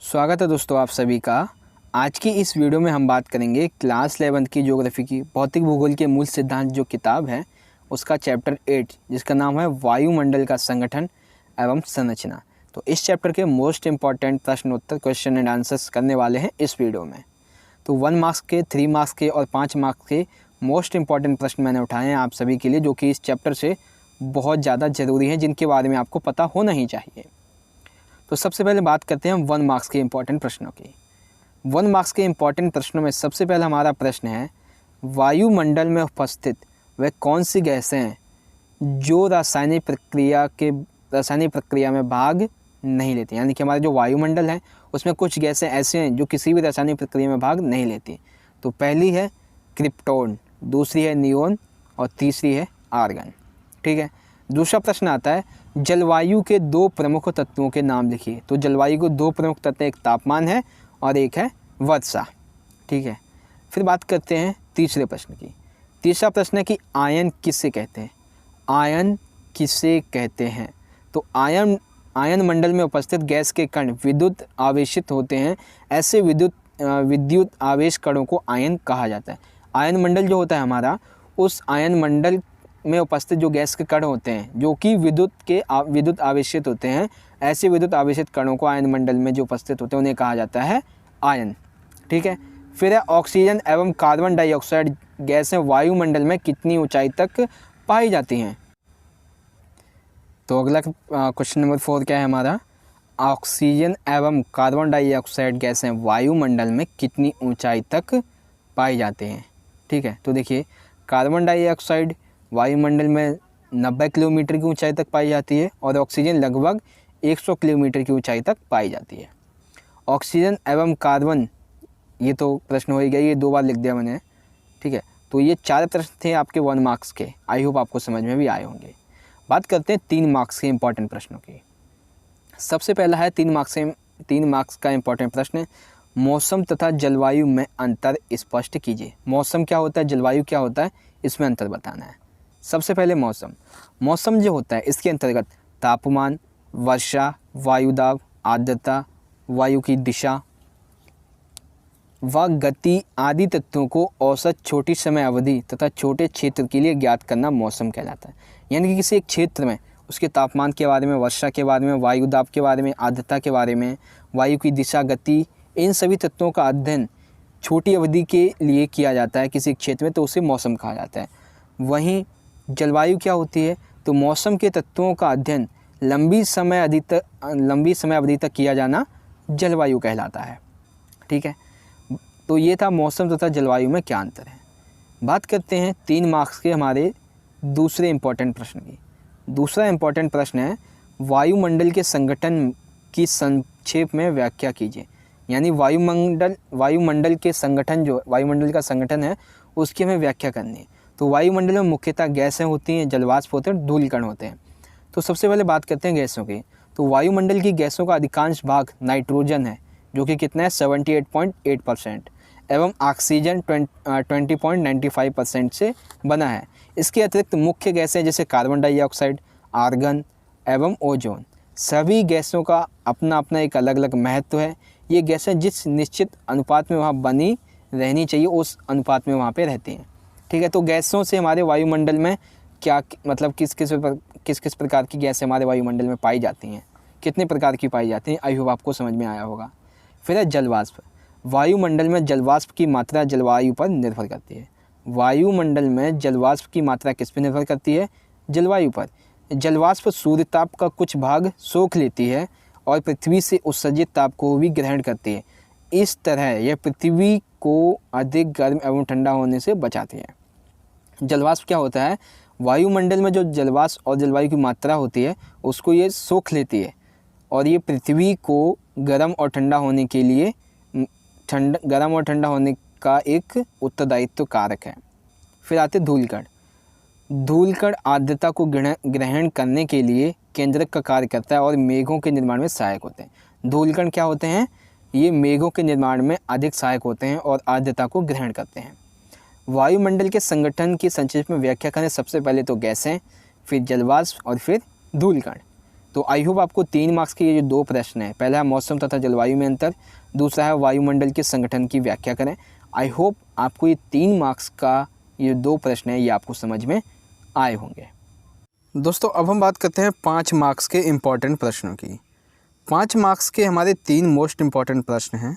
स्वागत है दोस्तों आप सभी का। आज की इस वीडियो में हम बात करेंगे क्लास 11 की ज्योग्राफी की भौतिक भूगोल के मूल सिद्धांत जो किताब है उसका चैप्टर 8 जिसका नाम है वायुमंडल का संगठन एवं संरचना। तो इस चैप्टर के मोस्ट इंपॉर्टेंट प्रश्नोत्तर क्वेश्चन एंड आंसर्स करने वाले हैं इस वीडियो में। तो 1 मार्क्स के, 3 मार्क्स के और 5 मार्क्स के मोस्ट इंपॉर्टेंट प्रश्न मैंने उठाए हैं आप सभी के लिए, जो कि इस चैप्टर से बहुत ज़्यादा ज़रूरी हैं, जिनके बारे में आपको पता होना ही चाहिए। तो सबसे पहले बात करते हैं हम 1 मार्क्स के इंपॉर्टेंट प्रश्नों की। 1 मार्क्स के इंपॉर्टेंट प्रश्नों में सबसे पहला हमारा प्रश्न है, वायुमंडल में उपस्थित वह कौन सी गैसें हैं जो रासायनिक प्रक्रिया में भाग नहीं लेती। यानी कि हमारा जो वायुमंडल है उसमें कुछ गैसें ऐसे हैं जो किसी भी रासायनिक प्रक्रिया में भाग नहीं लेती। तो पहली है क्रिप्टोन, दूसरी है नियोन और तीसरी है आर्गन। ठीक है। दूसरा प्रश्न आता है, जलवायु के 2 प्रमुख तत्वों के नाम लिखिए। तो जलवायु के 2 प्रमुख तत्व, एक तापमान है और एक है वर्षा। ठीक है। फिर बात करते हैं तीसरे प्रश्न की। तीसरा प्रश्न है कि आयन किसे कहते हैं। आयन किसे कहते हैं। तो आयन मंडल में उपस्थित गैस के कण विद्युत आवेशित होते हैं। ऐसे विद्युत आवेश कणों को आयन कहा जाता है। आयन मंडल जो होता है हमारा, उस आयन मंडल में उपस्थित जो गैस के कण होते हैं जो कि विद्युत आवेशित होते हैं, ऐसे विद्युत आवेशित कणों को आयन मंडल में जो उपस्थित होते हैं उन्हें कहा जाता है आयन। ठीक है। फिर है ऑक्सीजन एवं कार्बन डाइऑक्साइड गैसें वायुमंडल में कितनी ऊंचाई तक पाई जाती हैं। तो अगला क्वेश्चन नंबर 4 क्या है हमारा, ऑक्सीजन एवं कार्बन डाइऑक्साइड गैसें वायुमंडल में कितनी ऊंचाई तक पाई जाती हैं। ठीक है। तो देखिए, कार्बन डाइऑक्साइड वायुमंडल में 90 किलोमीटर की ऊंचाई तक पाई जाती है और ऑक्सीजन लगभग 100 किलोमीटर की ऊंचाई तक पाई जाती है। ऑक्सीजन एवं कार्बन, ये तो प्रश्न हो ही गया, ये 2 बार लिख दिया मैंने। ठीक है। तो ये 4 प्रश्न थे आपके 1 मार्क्स के। आई होप आपको समझ में भी आए होंगे। बात करते हैं 3 मार्क्स के इंपॉर्टेंट प्रश्नों की। सबसे पहला है 3 मार्क्स का इंपॉर्टेंट प्रश्न, मौसम तथा जलवायु में अंतर स्पष्ट कीजिए। मौसम क्या होता है, जलवायु क्या होता है, इसमें अंतर बताना है। सबसे पहले मौसम जो होता है इसके अंतर्गत तापमान, वर्षा, वायुदाब, आर्द्रता, वायु की दिशा व गति आदि तत्वों को औसत छोटी समय अवधि तथा छोटे क्षेत्र के लिए ज्ञात करना मौसम कहलाता है। यानी कि किसी एक क्षेत्र में उसके तापमान के बारे में, वर्षा के बारे में, वायुदाब के बारे में, आर्द्रता के बारे में, वायु की दिशा, गति, इन सभी तत्वों का अध्ययन छोटी अवधि के लिए किया जाता है किसी क्षेत्र में, तो उसे मौसम कहा जाता है। वहीं जलवायु क्या होती है, तो मौसम के तत्वों का अध्ययन लंबी समय अवधि तक किया जाना जलवायु कहलाता है। ठीक है। तो ये था मौसम तथा जलवायु में क्या अंतर है। बात करते हैं 3 मार्क्स के हमारे दूसरे इंपॉर्टेंट प्रश्न की। दूसरा इंपॉर्टेंट प्रश्न है, वायुमंडल के संगठन की संक्षेप में व्याख्या कीजिए। यानी वायुमंडल के संगठन, जो वायुमंडल का संगठन है उसकी हमें व्याख्या करनी है। तो वायुमंडल में मुख्यतः गैसें होती हैं, जलवाष्प होते हैं, धूलकण होते हैं। तो सबसे पहले बात करते हैं गैसों की। तो वायुमंडल की गैसों का अधिकांश भाग नाइट्रोजन है, जो कि कितना है 78.8% एवं ऑक्सीजन 20.95% से बना है। इसके अतिरिक्त मुख्य गैसें जैसे कार्बन डाइऑक्साइड, आर्गन एवं ओजोन, सभी गैसों का अपना अपना एक अलग अलग महत्व है। ये गैसें जिस निश्चित अनुपात में वहाँ बनी रहनी चाहिए उस अनुपात में वहाँ पे रहती हैं। ठीक है। तो गैसों से हमारे वायुमंडल में क्या मतलब किस किस प्रकार की गैसें हमारे वायुमंडल में पाई जाती हैं, कितने प्रकार की पाई जाती हैं, आई होप आपको समझ में आया होगा। फिर है जलवाष्प। वायुमंडल में जलवाष्प की मात्रा जलवायु पर निर्भर करती है। वायुमंडल में जलवाष्प की मात्रा किस पर निर्भर करती है, जलवायु पर। जलवाष्प सूर्यताप का कुछ भाग सोख लेती है और पृथ्वी से उत्सर्जित ताप को भी ग्रहण करती है। इस तरह यह पृथ्वी को अधिक गर्म एवं ठंडा होने से बचाती है। जलवाष्प क्या होता है, वायुमंडल में जो जलवाष्प और जलवायु की मात्रा होती है उसको ये सोख लेती है और ये पृथ्वी को गर्म और ठंडा होने का एक उत्तरदायित्व कारक है। फिर आते धूलकण। धूलकण आर्द्रता को ग्रहण करने के लिए केंद्रक का कार्य करता है और मेघों के निर्माण में सहायक होते हैं। धूलकण क्या होते हैं, ये मेघों के निर्माण में अधिक सहायक होते हैं और आर्द्रता को ग्रहण करते हैं। वायुमंडल के संगठन की संक्षेप में व्याख्या करें। सबसे पहले तो गैसें, फिर जलवाष्प और फिर धूलकण। तो आई होप आपको 3 मार्क्स के ये जो 2 प्रश्न हैं, पहला है मौसम तथा जलवायु में अंतर, दूसरा है वायुमंडल के संगठन की व्याख्या करें। आई होप आपको ये 3 मार्क्स का ये 2 प्रश्न हैं ये आपको समझ में आए होंगे। दोस्तों अब हम बात करते हैं 5 मार्क्स के इम्पॉर्टेंट प्रश्नों की। 5 मार्क्स के हमारे 3 मोस्ट इम्पॉर्टेंट प्रश्न हैं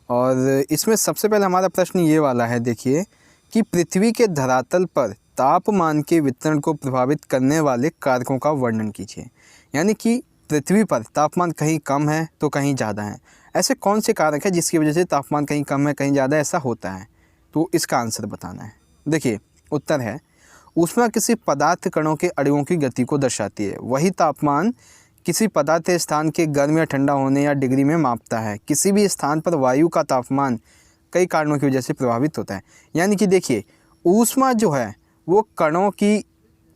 और इसमें सबसे पहले हमारा प्रश्न ये वाला है, देखिए कि पृथ्वी के धरातल पर तापमान के वितरण को प्रभावित करने वाले कारकों का वर्णन कीजिए। यानी कि पृथ्वी पर तापमान कहीं कम है तो कहीं ज़्यादा है, ऐसे कौन से कारक हैं जिसकी वजह से तापमान कहीं कम है कहीं ज़्यादा ऐसा होता है, तो इसका आंसर बताना है। देखिए उत्तर है ऊष्मा किसी पदार्थ कणों के अणुओं की गति को दर्शाती है। वही तापमान किसी पदार्थ स्थान के गर्म या ठंडा होने या डिग्री में मापता है। किसी भी स्थान पर वायु का तापमान कई कारणों की वजह से प्रभावित होता है। यानी कि देखिए ऊष्मा जो है वो कणों की,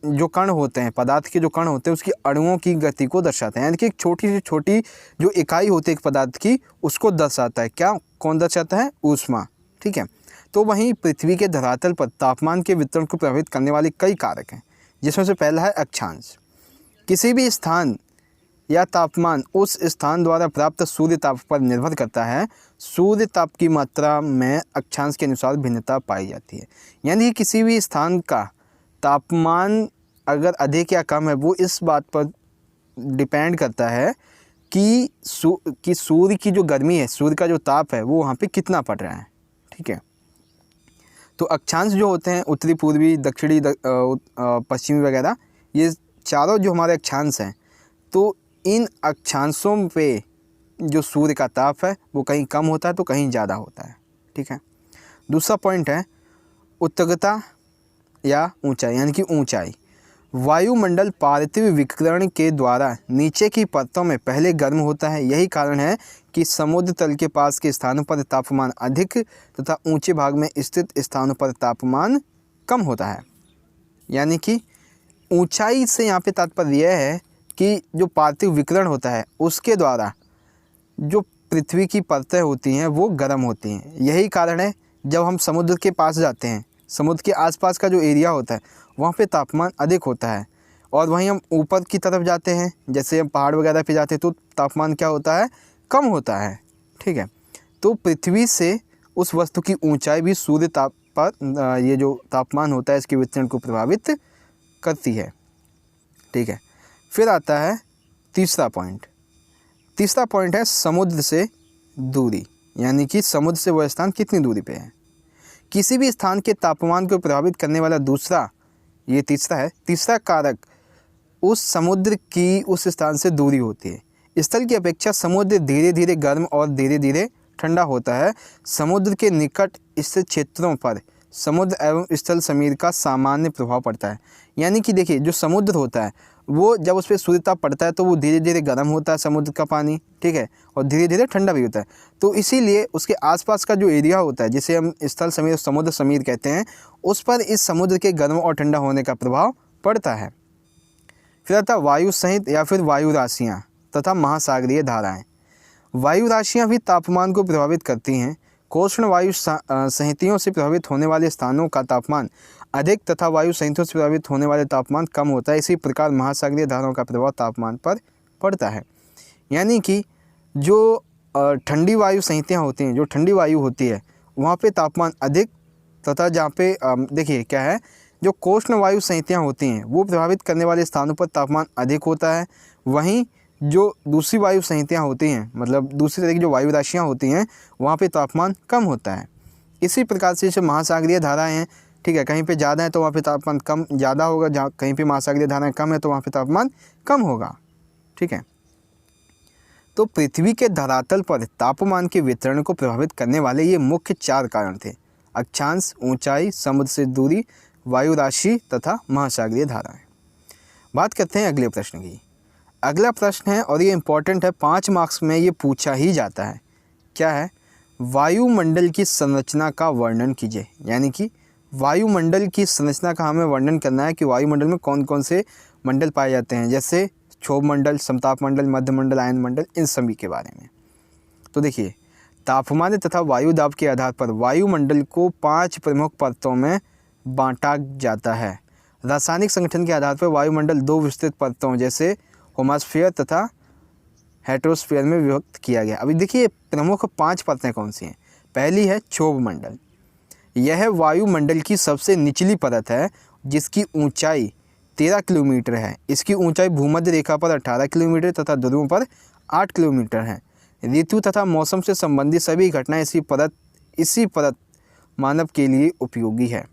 जो कण होते हैं, पदार्थ के जो कण होते हैं उसकी अणुओं की गति को दर्शाते हैं। यानी कि एक छोटी से छोटी जो इकाई होती है एक पदार्थ की उसको दर्शाता है। क्या, कौन दर्शाता है? ऊष्मा। ठीक है। तो वहीं पृथ्वी के धरातल पर तापमान के वितरण को प्रभावित करने वाले कई कारक हैं, जिसमें से पहला है अक्षांश। किसी भी स्थान या तापमान उस स्थान द्वारा प्राप्त सूर्य ताप पर निर्भर करता है। सूर्य ताप की मात्रा में अक्षांश के अनुसार भिन्नता पाई जाती है। यानी कि किसी भी स्थान का तापमान अगर अधिक या कम है वो इस बात पर डिपेंड करता है कि सूर्य की जो गर्मी है, सूर्य का जो ताप है वो वहाँ पे कितना पड़ रहा है। ठीक है। तो अक्षांश जो होते हैं उत्तरी, पूर्वी, दक्षिणी, पश्चिमी वगैरह, ये चारों जो हमारे अक्षांश हैं, तो इन अक्षांशों पे जो सूर्य का ताप है वो कहीं कम होता है तो कहीं ज़्यादा होता है। ठीक है। दूसरा पॉइंट है उत्तरता या ऊंचाई, यानी कि ऊंचाई। वायुमंडल पार्थिव विकिरण के द्वारा नीचे की परतों में पहले गर्म होता है। यही कारण है कि समुद्र तल के पास के स्थानों पर तापमान अधिक तथा ऊंचे भाग में स्थित स्थानों पर तापमान कम होता है। यानी कि ऊंचाई से यहाँ पे तात्पर्य यह है कि जो पार्थिव विकिरण होता है उसके द्वारा जो पृथ्वी की परतें होती हैं वो गर्म होती हैं। यही कारण है जब हम समुद्र के पास जाते हैं, समुद्र के आसपास का जो एरिया होता है वहाँ पे तापमान अधिक होता है, और वहीं हम ऊपर की तरफ जाते हैं, जैसे हम पहाड़ वगैरह पे जाते हैं, तो तापमान क्या होता है? कम होता है। ठीक है। तो पृथ्वी से उस वस्तु की ऊंचाई भी सूर्य ताप पर ये जो तापमान होता है इसके वितरण को प्रभावित करती है। ठीक है। फिर आता है तीसरा पॉइंट। तीसरा पॉइंट है समुद्र से दूरी, यानी कि समुद्र से वह स्थान कितनी दूरी पे है। किसी भी स्थान के तापमान को प्रभावित करने वाला दूसरा, ये तीसरा है, तीसरा कारक उस समुद्र की उस स्थान से दूरी होती है। स्थल की अपेक्षा समुद्र धीरे धीरे गर्म और धीरे धीरे ठंडा होता है। समुद्र के निकट स्थित क्षेत्रों पर समुद्र एवं स्थल समीर का सामान्य प्रभाव पड़ता है। यानी कि देखिए जो समुद्र होता है वो जब उस पर सूर्य ताप पड़ता है तो वो धीरे धीरे गर्म होता है समुद्र का पानी। ठीक है। और धीरे धीरे ठंडा भी होता है। तो इसीलिए उसके आसपास का जो एरिया होता है जिसे हम स्थल समीर, समुद्र समीर कहते हैं, उस पर इस समुद्र के गर्म और ठंडा होने का प्रभाव पड़ता है। फिर आता वायु सहित या फिर वायु राशियाँ तथा महासागरीय धाराएँ। वायु राशियाँ भी तापमान को प्रभावित करती हैं। कोष्ण वायु संहितियों से प्रभावित होने वाले स्थानों का तापमान अधिक तथा वायु संहितियों से प्रभावित होने वाले तापमान कम होता है। इसी प्रकार महासागरीय धाराओं का प्रभाव तापमान पर पड़ता है। यानी कि जो ठंडी वायु संहितियाँ होती हैं, जो ठंडी वायु होती है वहाँ पे तापमान अधिक तथा जहाँ पे देखिए क्या है, जो कोष्ण वायु संहितियाँ होती हैं वो प्रभावित करने वाले स्थानों पर तापमान अधिक होता है। वहीं जो दूसरी वायु संहितियाँ होती हैं, मतलब दूसरी तरह की जो वायु राशियाँ होती हैं, वहाँ पे तापमान कम होता है। इसी प्रकार से जो महासागरीय धाराएँ हैं, ठीक है, कहीं पे ज़्यादा है तो वहाँ पे तापमान कम ज़्यादा होगा, जहाँ कहीं पे महासागरीय धाराएँ कम है तो वहाँ पे तापमान कम होगा। ठीक है। तो पृथ्वी के धरातल पर तापमान के वितरण को प्रभावित करने वाले ये मुख्य 4 कारण थे: अक्षांश, ऊंचाई, समुद्र से दूरी, वायु राशि तथा महासागरीय धाराएँ। बात करते हैं अगले प्रश्न की। अगला प्रश्न है और ये इम्पॉर्टेंट है, 5 मार्क्स में ये पूछा ही जाता है। क्या है? वायुमंडल की संरचना का वर्णन कीजिए। यानी कि वायुमंडल की संरचना का हमें वर्णन करना है कि वायुमंडल में कौन कौन से मंडल पाए जाते हैं, जैसे क्षोभ मंडल, समताप मंडल, मध्य मंडल, आयन मंडल, इन सभी के बारे में। तो देखिए तापमान तथा वायु दाब के आधार पर वायुमंडल को 5 प्रमुख परतों में बांटा जाता है। रासायनिक संगठन के आधार पर वायुमंडल 2 विस्तृत परतों जैसे होमोस्फीयर तथा हेट्रोस्फीयर में विभक्त किया गया। अभी देखिए प्रमुख 5 परतें कौन सी हैं। पहली है क्षोभ मंडल। यह वायुमंडल की सबसे निचली परत है जिसकी ऊंचाई 13 किलोमीटर है। इसकी ऊंचाई भूमध्य रेखा पर 18 किलोमीटर तथा ध्रुवों पर 8 किलोमीटर है। ऋतु तथा मौसम से संबंधित सभी घटनाएं इसी परत मानव के लिए उपयोगी है।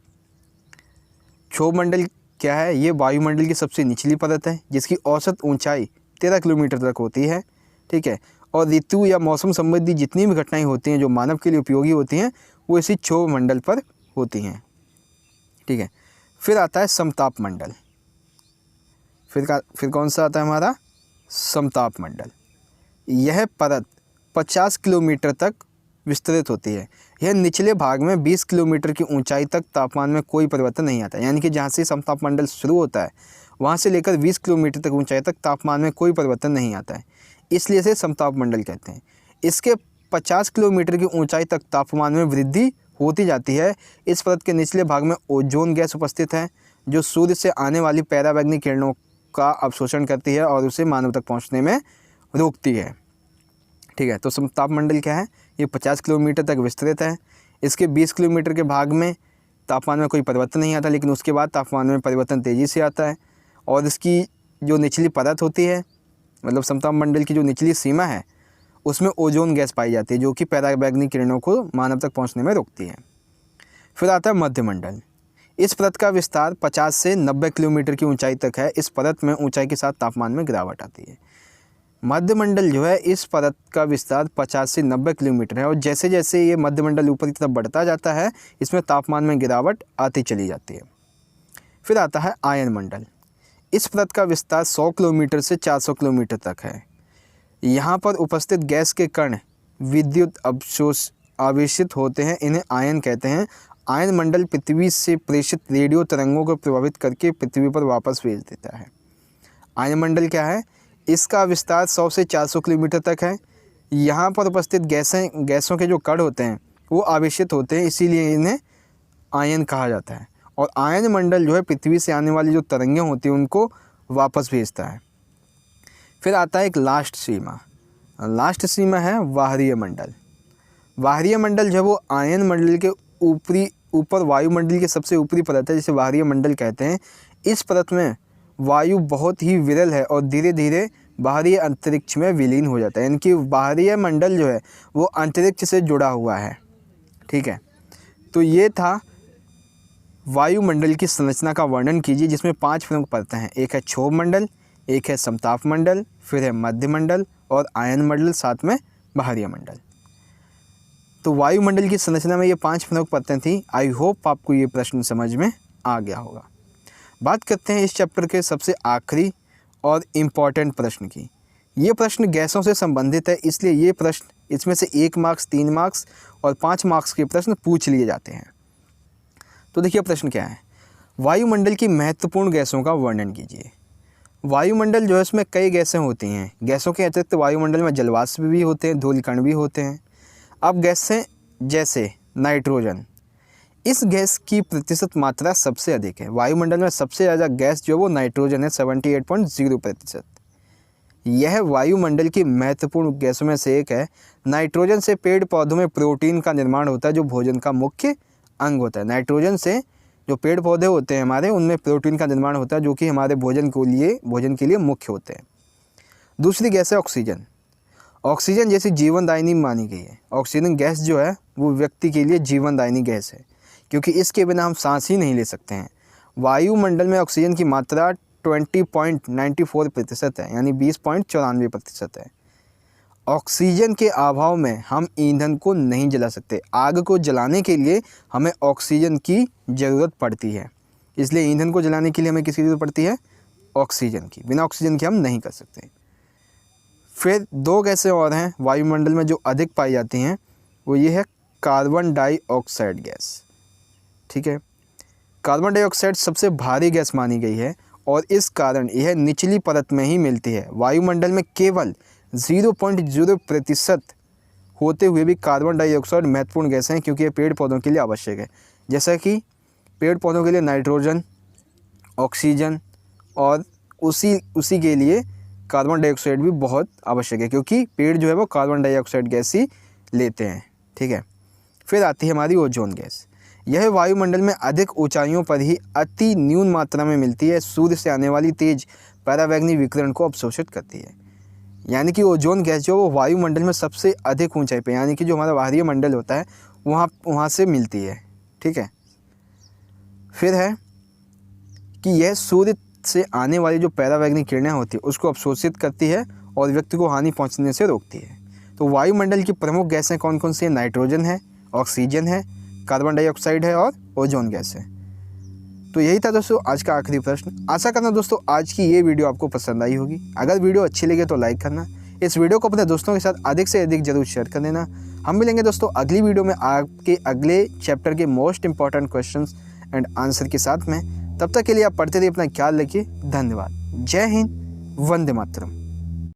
क्षोभ मंडल क्या है? ये वायुमंडल की सबसे निचली परत है जिसकी औसत ऊंचाई 13 किलोमीटर तक होती है, ठीक है। और ऋतु या मौसम संबंधी जितनी भी घटनाएं होती हैं जो मानव के लिए उपयोगी होती हैं वो इसी क्षोभ मंडल पर होती हैं, ठीक है। फिर आता है समताप मंडल। फिर कौन सा आता है हमारा? समताप मंडल। यह परत 50 किलोमीटर तक विस्तृत होती है। यह निचले भाग में 20 किलोमीटर की ऊंचाई तक तापमान में कोई परिवर्तन नहीं आता, यानी कि जहाँ से समताप मंडल शुरू होता है वहाँ से लेकर 20 किलोमीटर तक ऊंचाई तक तापमान में कोई परिवर्तन नहीं आता है, इसलिए इसे समताप मंडल कहते हैं। इसके 50 किलोमीटर की ऊंचाई तक तापमान में वृद्धि होती जाती है। इस परत के निचले भाग में ओजोन गैस उपस्थित है जो सूर्य से आने वाली पराबैंगनी किरणों का अवशोषण करती है और उसे मानव तक पहुँचने में रोकती है, ठीक है। तो समताप मंडल क्या है? ये 50 किलोमीटर तक विस्तृत है। इसके 20 किलोमीटर के भाग में तापमान में कोई परिवर्तन नहीं आता, लेकिन उसके बाद तापमान में परिवर्तन तेज़ी से आता है। और इसकी जो निचली परत होती है, मतलब समताप मंडल की जो निचली सीमा है, उसमें ओजोन गैस पाई जाती है जो कि पराबैंगनी किरणों को मानव तक पहुंचने में रोकती है। फिर आता है मध्य मंडल। इस परत का विस्तार 50 से 90 किलोमीटर की ऊंचाई तक है। इस परत में ऊंचाई के साथ तापमान में गिरावट आती है। मध्य मंडल जो है, इस परत का विस्तार 50 से 90 किलोमीटर है और जैसे जैसे ये मध्य मंडल ऊपर की तरफ बढ़ता जाता है इसमें तापमान में गिरावट आती चली जाती है। फिर आता है आयन मंडल। इस परत का विस्तार 100 किलोमीटर से 400 किलोमीटर तक है। यहाँ पर उपस्थित गैस के कण विद्युत आवेशित होते हैं, इन्हें आयन कहते हैं। आयन मंडल पृथ्वी से प्रेषित रेडियो तरंगों को प्रभावित करके पृथ्वी पर वापस भेज देता है। आयन मंडल क्या है? इसका विस्तार 100 से 400 किलोमीटर तक है। यहाँ पर उपस्थित गैसों के जो कण होते हैं वो आवेशित होते हैं, इसीलिए इन्हें आयन कहा जाता है। और आयन मंडल जो है पृथ्वी से आने वाली जो तरंगें होती हैं उनको वापस भेजता है। फिर आता है एक लास्ट सीमा है बाहरीय मंडल। बाहरीय मंडल जो है वो आयन मंडल के ऊपर वायुमंडल की सबसे ऊपरी परत है जिसे बाहरीय मंडल कहते हैं। इस परत में वायु बहुत ही विरल है और धीरे धीरे बाहरी अंतरिक्ष में विलीन हो जाता है, यानी कि बाहरीय मंडल जो है वो अंतरिक्ष से जुड़ा हुआ है, ठीक है। तो ये था वायुमंडल की संरचना का वर्णन कीजिए जिसमें 5 प्रमुख परतें हैं। एक है क्षोभ मंडल, एक है समताप मंडल, फिर है मध्य मंडल और आयन मंडल, साथ में बाहरीय मंडल। तो वायुमंडल की संरचना में ये 5 प्रमुख परतें थी। आई होप आपको ये प्रश्न समझ में आ गया होगा। बात करते हैं इस चैप्टर के सबसे आखिरी और इम्पॉर्टेंट प्रश्न की। ये प्रश्न गैसों से संबंधित है, इसलिए ये प्रश्न इसमें से 1 मार्क्स, 3 मार्क्स और 5 मार्क्स के प्रश्न पूछ लिए जाते हैं। तो देखिए प्रश्न क्या है? वायुमंडल की महत्वपूर्ण गैसों का वर्णन कीजिए। वायुमंडल जो है उसमें कई गैसें होती हैं। गैसों के अतिरिक्त वायुमंडल में जलवाष्प भी होते हैं, धूलकण भी होते हैं। अब गैसें जैसे नाइट्रोजन, इस गैस की प्रतिशत मात्रा सबसे अधिक है। वायुमंडल में सबसे ज़्यादा गैस जो वो नाइट्रोजन है, 78.0%। यह वायुमंडल की महत्वपूर्ण गैसों में से एक है। नाइट्रोजन से पेड़ पौधों में प्रोटीन का निर्माण होता है जो भोजन का मुख्य अंग होता है। नाइट्रोजन से जो पेड़ पौधे होते हैं हमारे, उनमें प्रोटीन का निर्माण होता है जो कि हमारे भोजन के लिए मुख्य होते हैं। दूसरी गैस है ऑक्सीजन। ऑक्सीजन जैसी जीवनदायिनी मानी गई है। ऑक्सीजन गैस जो है वो व्यक्ति के लिए जीवनदायिनी गैस है क्योंकि इसके बिना हम सांस ही नहीं ले सकते हैं। वायुमंडल में ऑक्सीजन की मात्रा 20.94% है, यानी 20.94% है। ऑक्सीजन के अभाव में हम ईंधन को नहीं जला सकते। आग को जलाने के लिए हमें ऑक्सीजन की ज़रूरत पड़ती है, इसलिए ईंधन को जलाने के लिए हमें किसकी ज़रूरत पड़ती है? ऑक्सीजन की। बिना ऑक्सीजन के हम नहीं कर सकते। फिर 2 गैसें और हैं वायुमंडल में जो अधिक पाई जाती हैं, वो ये है कार्बन डाइऑक्साइड गैस, ठीक है। कार्बन डाइऑक्साइड सबसे भारी गैस मानी गई है और इस कारण यह निचली परत में ही मिलती है। वायुमंडल में केवल 0.0% होते हुए भी कार्बन डाइऑक्साइड महत्वपूर्ण गैस हैं क्योंकि ये पेड़ पौधों के लिए आवश्यक है। जैसा कि पेड़ पौधों के लिए नाइट्रोजन, ऑक्सीजन और उसी के लिए कार्बन डाइऑक्साइड भी बहुत आवश्यक है, क्योंकि पेड़ जो है वो कार्बन डाइऑक्साइड गैस ही लेते हैं। ठीक है। फिर आती है हमारी ओजोन गैस। यह वायुमंडल में अधिक ऊंचाइयों पर ही अति न्यून मात्रा में मिलती है। सूर्य से आने वाली तेज परावैंगनी विकिरण को अवशोषित करती है। यानी कि ओजोन गैस जो वो वायुमंडल में सबसे अधिक ऊंचाई पे, यानी कि जो हमारा बाहरी मंडल होता है वहाँ से मिलती है। ठीक है। फिर है कि यह सूर्य से आने वाली जो परावैंगनी किरणें होती है उसको अवशोषित करती है और व्यक्ति को हानि पहुंचने से रोकती है। तो वायुमंडल की प्रमुख गैसें कौन कौन सी हैं? नाइट्रोजन है, ऑक्सीजन है, कार्बन डाइऑक्साइड है और ओजोन गैस है। तो यही था दोस्तों आज का आखिरी प्रश्न। आशा करना दोस्तों आज की ये वीडियो आपको पसंद आई होगी। अगर वीडियो अच्छी लगे तो लाइक करना, इस वीडियो को अपने दोस्तों के साथ अधिक से अधिक जरूर शेयर कर देना। हम मिलेंगे दोस्तों अगली वीडियो में आपके अगले चैप्टर के most important questions and answer के साथ में। तब तक के लिए आप पढ़ते रहिए, अपना ख्याल रखिए। धन्यवाद। जय हिंद, वंदे मातरम।